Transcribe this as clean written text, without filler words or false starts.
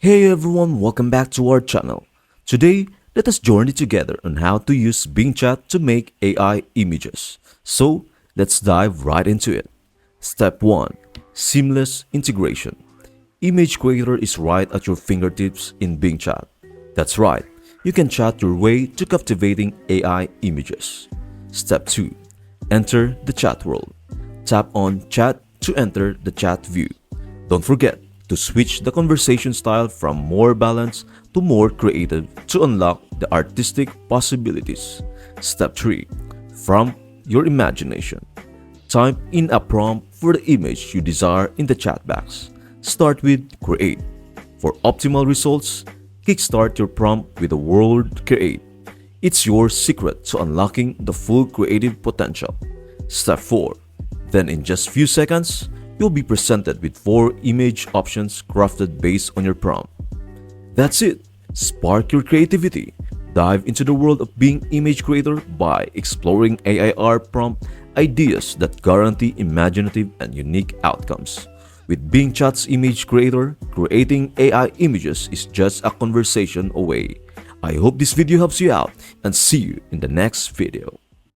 Hey everyone, welcome back to our channel. Today, let us journey together on how to use Bing Chat to make AI images. So, let's dive right into it. Step 1. Seamless integration. Image Creator is right at your fingertips in Bing Chat. That's right, you can chat your way to captivating AI images. Step 2. Enter the chat world. Tap on Chat to enter the chat view. Don't forget to switch the conversation style from more balanced to more creative to unlock the artistic possibilities. Step 3. From your imagination. Type in a prompt for the image you desire in the chat box. Start with Create. For optimal results, kickstart your prompt with the word Create. It's your secret to unlocking the full creative potential. Step 4. Then in just few seconds, you'll be presented with 4 image options crafted based on your prompt. That's it! Spark your creativity. Dive into the world of being image creator by exploring AIR prompt ideas that guarantee imaginative and unique outcomes. With Bing Chat's image creator, creating AI images is just a conversation away. I hope this video helps you out and see you in the next video.